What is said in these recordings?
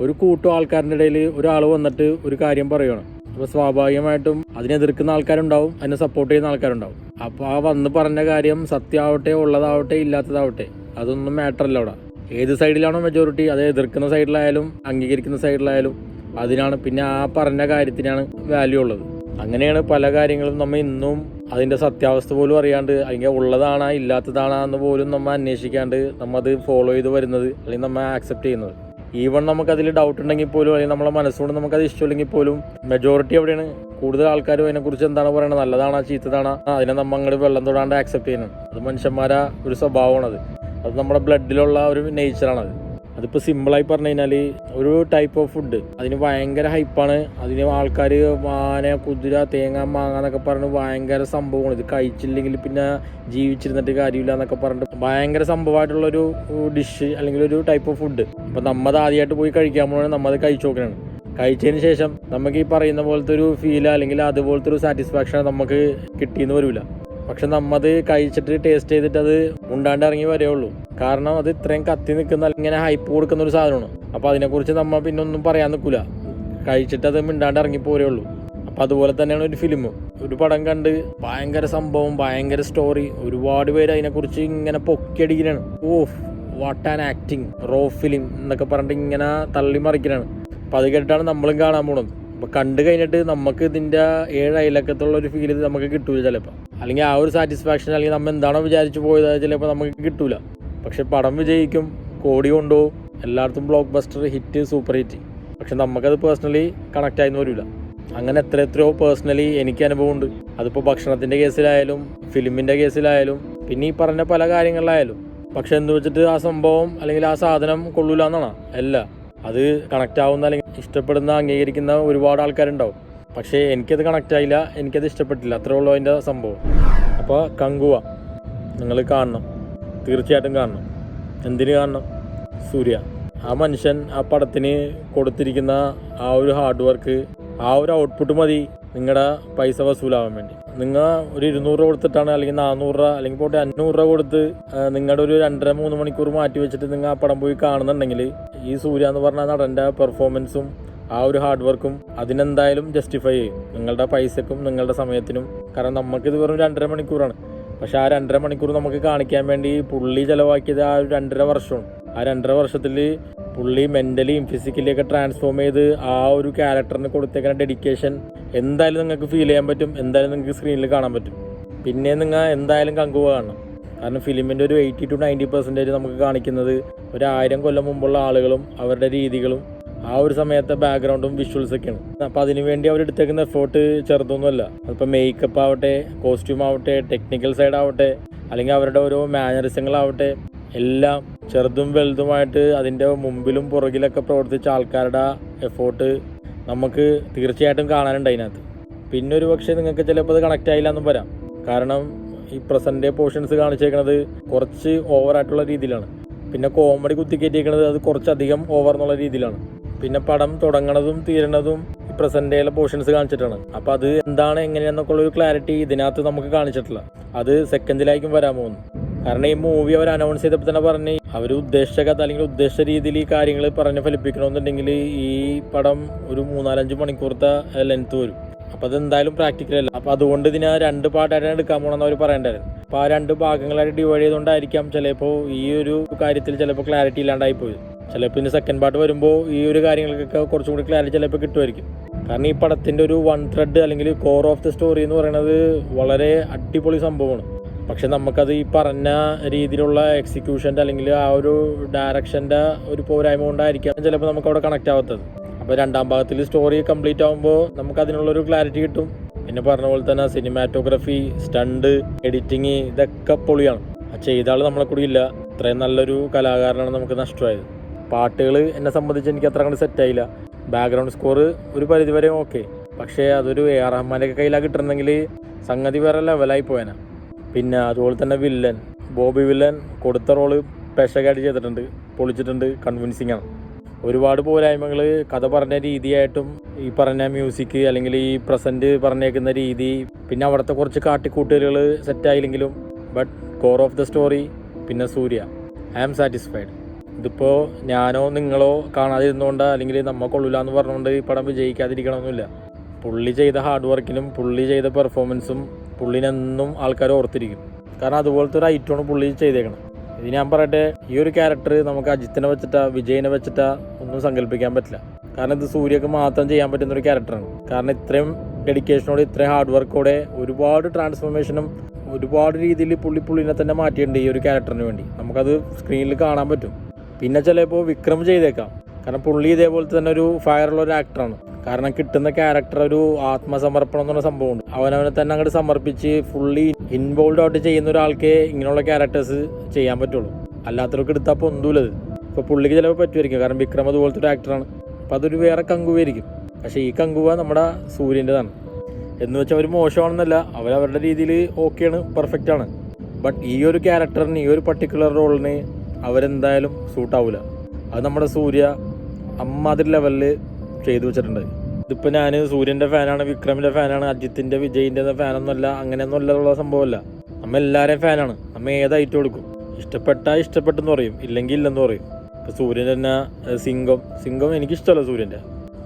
ഒരു കൂട്ടം ആൾക്കാരുടെ ഇടയിൽ ഒരാൾ വന്നിട്ട് ഒരു കാര്യം പറയുകയാണ്. അപ്പോൾ സ്വാഭാവികമായിട്ടും അതിനെതിർക്കുന്ന ആൾക്കാരുണ്ടാവും, അതിനെ സപ്പോർട്ട് ചെയ്യുന്ന ആൾക്കാരുണ്ടാവും. അപ്പോൾ ആ വന്ന് പറഞ്ഞ കാര്യം സത്യമാവട്ടെ, ഉള്ളതാവട്ടെ, ഇല്ലാത്തതാവട്ടെ, അതൊന്നും മാറ്ററല്ല. അവിടെ ഏത് സൈഡിലാണോ മെജോറിറ്റി, അത് എതിർക്കുന്ന സൈഡിലായാലും അംഗീകരിക്കുന്ന സൈഡിലായാലും അതിനാണ്, പിന്നെ ആ പറഞ്ഞ കാര്യത്തിനാണ് വാല്യൂ ഉള്ളത്. അങ്ങനെയാണ് പല കാര്യങ്ങളും നമ്മൾ ഇന്നും അതിൻ്റെ സത്യാവസ്ഥ പോലും അറിയാണ്ട്, അല്ലെങ്കിൽ ഉള്ളതാണോ ഇല്ലാത്തതാണോ എന്ന് പോലും നമ്മൾ അന്വേഷിക്കാണ്ട് നമ്മൾ അത് ഫോളോ ചെയ്ത് വരുന്നത്, അല്ലെങ്കിൽ നമ്മൾ ആക്സെപ്റ്റ് ചെയ്യുന്നത്. ഈവൺ നമുക്കതിൽ ഡൗട്ട് ഉണ്ടെങ്കിൽ പോലും, അല്ലെങ്കിൽ നമ്മളെ മനസ്സുകൊണ്ട് നമുക്കത് ഇഷ്ടമില്ലെങ്കിൽ പോലും, മെജോറിറ്റി എവിടെയാണ്, കൂടുതൽ ആൾക്കാരും അതിനെക്കുറിച്ച് എന്താണ് പറയുന്നത്, നല്ലതാണോ ചീത്തതാണോ, അതിനെ നമ്മൾ അങ്ങോട്ട് വെള്ളം തൊടാണ്ട് ആക്സെപ്റ്റ് ചെയ്യുന്നത്. അത് മനുഷ്യന്മാരെ ഒരു സ്വഭാവമാണത്. അത് നമ്മുടെ ബ്ലഡിലുള്ള ഒരു നേച്ചറാണത്. അതിപ്പോൾ സിമ്പിളായി പറഞ്ഞു കഴിഞ്ഞാൽ ഒരു ടൈപ്പ് ഓഫ് ഫുഡ്, അതിന് ഭയങ്കര ഹൈപ്പാണ്. അതിന് ആൾക്കാർ മാന, കുതിര, തേങ്ങ, മാങ്ങ എന്നൊക്കെ പറഞ്ഞ് ഭയങ്കര സംഭവമാണ്. ഇത് കഴിച്ചില്ലെങ്കിൽ പിന്നെ ജീവിച്ചിരുന്നിട്ട് കാര്യമില്ല എന്നൊക്കെ പറഞ്ഞിട്ട് ഭയങ്കര സംഭവമായിട്ടുള്ളൊരു ഡിഷ് അല്ലെങ്കിൽ ഒരു ടൈപ്പ് ഓഫ് ഫുഡ്. അപ്പോൾ നമ്മത് ആദ്യമായിട്ട് പോയി കഴിക്കാൻ പോകുന്നത് നമ്മത് കഴിച്ചു നോക്കുകയാണ്. കഴിച്ചതിന് ശേഷം നമുക്ക് ഈ പറയുന്ന പോലത്തെ ഒരു ഫീൽ അല്ലെങ്കിൽ അതുപോലത്തെ ഒരു സാറ്റിസ്ഫാക്ഷൻ നമുക്ക് കിട്ടിയെന്ന് വരില്ല. പക്ഷെ നമ്മത് കഴിച്ചിട്ട് ടേസ്റ്റ് ചെയ്തിട്ട് അത് ഉണ്ടാണ്ട് ഇറങ്ങി വരെയുള്ളൂ. കാരണം അത് ഇത്രയും കത്തി നിൽക്കുന്ന, ഇങ്ങനെ ഹൈപ്പ് കൊടുക്കുന്ന ഒരു സാധനമാണ്. അപ്പോൾ അതിനെക്കുറിച്ച് നമ്മൾ പിന്നെ ഒന്നും പറയാൻ നിൽക്കില്ല, കഴിച്ചിട്ട് അത് മിണ്ടാണ്ട് ഇറങ്ങി പോരേയുള്ളൂ. അപ്പോൾ അതുപോലെ തന്നെയാണ് ഒരു ഫിലിമും. ഒരു പടം കണ്ട് ഭയങ്കര സംഭവം, ഭയങ്കര സ്റ്റോറി, ഒരുപാട് പേര് അതിനെക്കുറിച്ച് ഇങ്ങനെ പൊക്കിയടിക്കുകയാണ്. Oh what an acting, raw film എന്നൊക്കെ പറഞ്ഞിട്ട് ഇങ്ങനെ തള്ളി മറിക്കലാണ്. അപ്പോൾ അത് കേട്ടിട്ടാണ് നമ്മളും കാണാൻ പോകുന്നത്. അപ്പോൾ കണ്ടു കഴിഞ്ഞിട്ട് നമുക്ക് ഇതിൻ്റെ 7 അയലക്കത്തുള്ള ഒരു ഫീൽ നമുക്ക് കിട്ടൂല ചിലപ്പോൾ, അല്ലെങ്കിൽ ആ ഒരു സാറ്റിസ്ഫാക്ഷൻ, അല്ലെങ്കിൽ നമ്മൾ എന്താണോ വിചാരിച്ചു പോയത് ചിലപ്പോൾ നമുക്ക് കിട്ടൂല. പക്ഷെ പടം വിജയിക്കും, കോടി കൊണ്ടുപോകും, എല്ലായിടത്തും block buster hit, super hit. പക്ഷെ നമുക്കത് പേഴ്സണലി കണക്റ്റ് ആയെന്ന് വരില്ല. അങ്ങനെ എത്രയോ പേഴ്സണലി എനിക്ക് അനുഭവമുണ്ട്. അതിപ്പോൾ ഭക്ഷണത്തിൻ്റെ കേസിലായാലും ഫിലിമിൻ്റെ കേസിലായാലും പിന്നെ ഈ പറഞ്ഞ പല കാര്യങ്ങളിലായാലും. പക്ഷെ എന്ന് വെച്ചിട്ട് ആ സംഭവം അല്ലെങ്കിൽ ആ സാധനം കൊള്ളൂല എന്നാണ് അല്ല, അത് കണക്റ്റ് ആവുന്ന അല്ലെങ്കിൽ ഇഷ്ടപ്പെടുന്ന, അംഗീകരിക്കുന്ന ഒരുപാട് ആൾക്കാരുണ്ടാവും. പക്ഷേ എനിക്കത് കണക്റ്റ് ആയില്ല, എനിക്കത് ഇഷ്ടപ്പെട്ടില്ല, അത്രേ ഉള്ളൂ അതിൻ്റെ സംഭവം. അപ്പോൾ കങ്കുവ നിങ്ങൾ കാണണം, തീർച്ചയായിട്ടും കാണണം. എന്തിനു കാണണം? സൂര്യ. ആ മനുഷ്യൻ ആ പടത്തിന് കൊടുത്തിരിക്കുന്ന ആ ഒരു ഹാർഡ് വർക്ക്, ആ ഒരു ഔട്ട്പുട്ട് മതി നിങ്ങളുടെ പൈസ വസൂലാവാൻ വേണ്ടി. നിങ്ങൾ ഒരു 200 രൂപ കൊടുത്തിട്ടാണ്, അല്ലെങ്കിൽ 400 രൂപ, അല്ലെങ്കിൽ പോട്ടെ 500 രൂപ കൊടുത്ത് നിങ്ങളുടെ ഒരു 2.5-3 മണിക്കൂർ മാറ്റി വെച്ചിട്ട് നിങ്ങൾ ആ പടം പോയി കാണുന്നുണ്ടെങ്കിൽ ഈ സൂര്യ എന്ന് പറഞ്ഞ നടൻ്റെ പെർഫോമൻസും ആ ഒരു ഹാർഡ് വർക്കും അതിനെന്തായാലും ജസ്റ്റിഫൈ ചെയ്യും നിങ്ങളുടെ പൈസക്കും നിങ്ങളുടെ സമയത്തിനും. കാരണം നമുക്കിത് വെറും 2.5 മണിക്കൂറാണ്. പക്ഷെ ആ 2.5 മണിക്കൂർ നമുക്ക് കാണിക്കാൻ വേണ്ടി പുള്ളി ചിലവാക്കിയത് ആ ഒരു 2.5 വർഷമാണ്. ആ 2.5 വർഷത്തിൽ പുള്ളി മെൻ്റലിയും ഫിസിക്കലി ഒക്കെ ട്രാൻസ്ഫോം ചെയ്ത് ആ ഒരു ക്യാരക്ടറിന് കൊടുത്തേക്കുന്ന ഡെഡിക്കേഷൻ എന്തായാലും നിങ്ങൾക്ക് ഫീൽ ചെയ്യാൻ പറ്റും, എന്തായാലും നിങ്ങൾക്ക് സ്ക്രീനിൽ കാണാൻ പറ്റും. പിന്നെ നിങ്ങൾ എന്തായാലും കങ്കുവ കാണണം. കാരണം ഫിലിമിൻ്റെ ഒരു 80-90% നമുക്ക് കാണിക്കുന്നത് 1000 കൊല്ലം മുമ്പുള്ള ആളുകളും അവരുടെ രീതികളും ആ ഒരു സമയത്തെ ബാക്ക്ഗ്രൗണ്ടും വിഷ്വൽസൊക്കെയാണ്. അപ്പോൾ അതിനു വേണ്ടി അവരെടുത്തേക്കുന്ന എഫേർട്ട് ചെറുതൊന്നുമല്ല. അതിപ്പോൾ മേക്കപ്പ് ആവട്ടെ, കോസ്റ്റ്യൂം ആവട്ടെ, ടെക്നിക്കൽ സൈഡ് ആവട്ടെ, അല്ലെങ്കിൽ അവരുടെ ഓരോ മാനറിസങ്ങളാവട്ടെ, എല്ലാം ചെറുതും വലുതുമായിട്ട് അതിൻ്റെ മുമ്പിലും പുറകിലൊക്കെ പ്രവർത്തിച്ച ആൾക്കാരുടെ എഫേർട്ട് നമുക്ക് തീർച്ചയായിട്ടും കാണാനുണ്ട് അതിനകത്ത്. പിന്നെ ഒരു പക്ഷേ നിങ്ങൾക്ക് ചിലപ്പോൾ അത് കണക്റ്റ് ആയില്ല എന്നും വരാം. കാരണം ഈ പ്രസൻറ്റ് പോർഷൻസ് കാണിച്ചേക്കുന്നത് കുറച്ച് ഓവറായിട്ടുള്ള രീതിയിലാണ്. പിന്നെ കോമഡി കുത്തിക്കയറ്റിയേക്കുന്നത് അത് കുറച്ചധികം ഓവർ എന്നുള്ള രീതിയിലാണ്. പിന്നെ പടം തുടങ്ങണതും തീരണതും ഈ പ്രസൻറ്റേലെ പോർഷൻസ് കാണിച്ചിട്ടാണ്. അപ്പോൾ അത് എന്താണ് എങ്ങനെയാണെന്നൊക്കെ ഉള്ളൊരു ക്ലാരിറ്റി ഇതിനകത്ത് നമുക്ക് കാണിച്ചിട്ടില്ല. അത് സെക്കൻഡിലായിരിക്കും വരാൻ പോകുന്നു. കാരണം ഈ മൂവി അവർ അനൗൺസ് ചെയ്തപ്പോൾ തന്നെ പറഞ്ഞ് അവർ ഉദ്ദേശിച്ച കഥ അല്ലെങ്കിൽ ഉദ്ദേശിച്ച രീതിയിൽ ഈ കാര്യങ്ങൾ പറഞ്ഞ് ഫലിപ്പിക്കണമെന്നുണ്ടെങ്കിൽ ഈ പടം ഒരു 3-4-5 മണിക്കൂറത്തെ ലെങ്ത് വരും. അപ്പോൾ അതെന്തായാലും പ്രാക്ടിക്കലല്ല. അപ്പോൾ അതുകൊണ്ട് ഇതിനെ 2 പാർട്ടായിട്ടാണ് എടുക്കാൻ പോകണമെന്ന് അവർ പറയേണ്ടായിരുന്നു. അപ്പോൾ ആ 2 ഭാഗങ്ങളായിട്ട് ഡിവൈഡ് ചെയ്തുകൊണ്ടായിരിക്കാം ചിലപ്പോൾ ഈ ഒരു കാര്യത്തിൽ ചിലപ്പോൾ ക്ലാരിറ്റി ഇല്ലാണ്ടായിപ്പോയി. ചിലപ്പോൾ ഇനി സെക്കൻഡ് പാർട്ട് വരുമ്പോൾ ഈ ഒരു കാര്യങ്ങൾക്കൊക്കെ കുറച്ചും കൂടി ക്ലാരിറ്റി ചിലപ്പോൾ കിട്ടുമായിരിക്കും. കാരണം ഈ പടത്തിൻ്റെ ഒരു 1 ത്രെഡ് അല്ലെങ്കിൽ കോർ ഓഫ് ദ സ്റ്റോറി എന്ന് പറയുന്നത് വളരെ അടിപൊളി സംഭവമാണ്. പക്ഷെ നമുക്കത് ഈ പറഞ്ഞ രീതിയിലുള്ള എക്സിക്യൂഷൻ്റെ അല്ലെങ്കിൽ ആ ഒരു ഡയറക്ഷൻ്റെ ഒരു പോരായ്മ കൊണ്ടായിരിക്കാം ചിലപ്പോൾ നമുക്കവിടെ കണക്റ്റ് ആവാത്തത്. അപ്പോൾ 2ാം ഭാഗത്തിൽ സ്റ്റോറി കംപ്ലീറ്റ് ആകുമ്പോൾ നമുക്ക് അതിനുള്ളൊരു ക്ലാരിറ്റി കിട്ടും. പിന്നെ പറഞ്ഞ പോലെ തന്നെ സിനിമാറ്റോഗ്രഫി, സ്റ്റണ്ട്, എഡിറ്റിങ് ഇതൊക്കെ പൊളിയാണ്. ചെയ്ത ആൾ നമ്മളെ കൂടി ഇല്ല. ഇത്രയും നല്ലൊരു കലാകാരനാണ് നമുക്ക് നഷ്ടമായത്. പാട്ടുകൾ എന്നെ സംബന്ധിച്ച് എനിക്ക് അത്ര കണ്ട് സെറ്റായില്ല. ബാക്ക്ഗ്രൗണ്ട് സ്കോർ ഒരു പരിധിവരെ ഓക്കെ, പക്ഷേ അതൊരു AR റഹ്മാൻ്റെ ഒക്കെ കയ്യിലാണ് കിട്ടുന്നെങ്കിൽ സംഗതി വേറെ ലെവലായി പോയേനെ. പിന്നെ അതുപോലെ തന്നെ വില്ലൻ ബോബി വില്ലൻ കൊടുത്ത റോള് പെശകായിട്ട് ചെയ്തിട്ടുണ്ട്, പൊളിച്ചിട്ടുണ്ട്, കൺവിൻസിങ് ആണ്. ഒരുപാട് പോരായ്മകൾ കഥ പറഞ്ഞ രീതിയായിട്ടും ഈ പറഞ്ഞ മ്യൂസിക് അല്ലെങ്കിൽ ഈ പ്രസൻറ്റ് പറഞ്ഞേക്കുന്ന രീതി, പിന്നെ അവിടുത്തെ കുറച്ച് കാട്ടിക്കൂട്ടുകൾ സെറ്റായില്ലെങ്കിലും but core of the story പിന്നെ സൂര്യ, ഐ ആം സാറ്റിസ്ഫൈഡ്. ഇതിപ്പോൾ ഞാനോ നിങ്ങളോ കാണാതിരുന്നോണ്ടോ അല്ലെങ്കിൽ നമ്മ കൊള്ളില്ല എന്ന് പറഞ്ഞുകൊണ്ട് ഈ പടം വിജയിക്കാതിരിക്കണമെന്നില്ല. പുള്ളി ചെയ്ത ഹാർഡ് വർക്കിനും പുള്ളി ചെയ്ത പെർഫോമൻസും പുള്ളിനെന്നും ആൾക്കാർ ഓർത്തിരിക്കും. കാരണം അതുപോലത്തെ ഒരു ഐറ്റമാണ് പുള്ളി ചെയ്തേക്കണം. ഇത് ഞാൻ പറയട്ടെ, ഈ ഒരു ക്യാരക്ടർ നമുക്ക് അജിത്തിനെ വെച്ചിട്ടാ വിജയിനെ വെച്ചിട്ടാ ഒന്നും സങ്കല്പിക്കാൻ പറ്റില്ല. കാരണം ഇത് സൂര്യക്ക് മാത്രം ചെയ്യാൻ പറ്റുന്ന ഒരു ക്യാരക്ടറാണ്. കാരണം ഇത്രയും ഡെഡിക്കേഷനോടെ ഇത്രയും ഹാർഡ് വർക്കോടെ ഒരുപാട് ട്രാൻസ്ഫോർമേഷനും ഒരുപാട് രീതിയിൽ പുള്ളിനെ തന്നെ മാറ്റിയിട്ടുണ്ട് ഈ ഒരു ക്യാരക്ടറിന് വേണ്ടി. നമുക്കത് സ്ക്രീനിൽ കാണാൻ പറ്റും. പിന്നെ ചിലപ്പോൾ വിക്രം ചെയ്തേക്കാം. കാരണം പുള്ളി ഇതേപോലത്തെ തന്നെ ഒരു ഫയറുള്ള ഒരു ആക്ടറാണ്. കാരണം കിട്ടുന്ന ക്യാരക്ടർ ഒരു ആത്മസമർപ്പണം എന്ന് പറഞ്ഞ സംഭവമുണ്ട്. അവനവനെ തന്നെ അങ്ങോട്ട് സമർപ്പിച്ച് ഫുള്ളി ഇൻവോൾവ് ആയിട്ട് ചെയ്യുന്ന ഒരാൾക്കേ ഇങ്ങനെയുള്ള ക്യാരക്ടേഴ്സ് ചെയ്യാൻ പറ്റുള്ളൂ. അല്ലാത്തവർക്ക് എടുത്താൽ പൊന്തൂലത്. ഇപ്പോൾ പുള്ളിക്ക് ചിലപ്പോൾ പറ്റുമായിരിക്കും. കാരണം വിക്രം അതുപോലത്തെ ഒരു ആക്ടറാണ്. അപ്പോൾ അതൊരു വേറെ കങ്കുവായിരിക്കും. പക്ഷേ ഈ കങ്കുവ നമ്മുടെ സൂര്യൻ്റെതാണ്. എന്ന് വെച്ചാൽ അവർ മോശമാണെന്നല്ല, അവരവരുടെ രീതിയിൽ ഓക്കെയാണ്, പെർഫെക്റ്റാണ്. ബട്ട് ഈ ഒരു ക്യാരക്ടറിന് ഈ ഒരു പർട്ടിക്കുലർ റോളിന് അവരെന്തായാലും സൂട്ടാവില്ല. അത് നമ്മുടെ സൂര്യ അമ്മാതിരി ലെവലിൽ ചെയ്തു വെച്ചിട്ടുണ്ട്. ഇതിപ്പോൾ ഞാൻ സൂര്യൻ്റെ ഫാനാണ്, വിക്രമിൻ്റെ ഫാനാണ്, അജിത്തിൻ്റെ വിജയിൻ്റെ ഫാനൊന്നുമല്ല, അങ്ങനെയൊന്നുമല്ല സംഭവമല്ല. നമ്മൾ എല്ലാവരെയും ഫാനാണ്. നമ്മൾ ഏതായിട്ട് കൊടുക്കും. ഇഷ്ടപ്പെട്ടെന്ന് പറയും, ഇല്ലെങ്കിൽ ഇല്ലെന്ന് പറയും. ഇപ്പോൾ സൂര്യൻ്റെ തന്നെ സിംഗം എനിക്കിഷ്ടമല്ല സൂര്യൻ്റെ.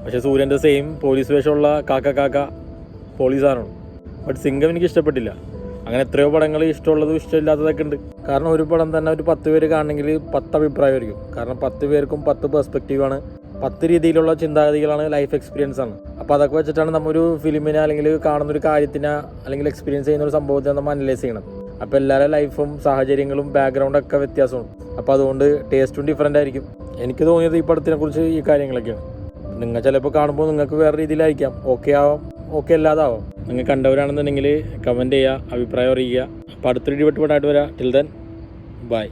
പക്ഷേ സൂര്യൻ്റെ സെയിം പോലീസ് വേഷമുള്ള കാക്ക പോലീസാണ്. ബട്ട് സിംഗം എനിക്ക് ഇഷ്ടപ്പെട്ടില്ല. അങ്ങനെ എത്രയോ പടങ്ങൾ ഇഷ്ടമുള്ളതും ഇഷ്ടമില്ലാത്തതൊക്കെ ഉണ്ട്. കാരണം ഒരു പടം തന്നെ ഒരു 10 പേര് കാണണമെങ്കിൽ 10 അഭിപ്രായമായിരിക്കും. കാരണം 10 പേർക്കും 10 പെർസ്പെക്റ്റീവാണ്, 10 രീതിയിലുള്ള ചിന്താഗതികളാണ്, ലൈഫ് എക്സ്പീരിയൻസ് ആണ്. അപ്പോൾ അതൊക്കെ വെച്ചിട്ടാണ് നമ്മൊരു ഫിലിമിനെ അല്ലെങ്കിൽ കാണുന്നൊരു കാര്യത്തിനെ അല്ലെങ്കിൽ എക്സ്പീരിയൻസ് ചെയ്യുന്ന ഒരു സംഭവത്തെ നമ്മൾ അനലൈസ് ചെയ്യണം. അപ്പോൾ എല്ലാവരുടെ ലൈഫും സാഹചര്യങ്ങളും ബാക്ക്ഗ്രൗണ്ടൊക്കെ വ്യത്യാസമാണ്. അപ്പോൾ അതുകൊണ്ട് ടേസ്റ്റും ഡിഫറൻ്റ് ആയിരിക്കും. എനിക്ക് തോന്നിയത് ഈ പടത്തിനെ കുറിച്ച് ഈ കാര്യങ്ങളൊക്കെയാണ്. നിങ്ങൾ ചിലപ്പോൾ കാണുമ്പോൾ നിങ്ങൾക്ക് വേറെ രീതിയിലായിരിക്കാം, ഓക്കെ ആവാം, ഓക്കെ അല്ലാതാവാം. നിങ്ങൾ കണ്ടവരാണെന്നുണ്ടെങ്കിൽ കമൻറ്റ് ചെയ്യുക, അഭിപ്രായം അറിയിക്കുക. അപ്പോൾ അടുത്തൊരു ഡിബേറ്റ് പടായിട്ട് വരാം. Till then bye.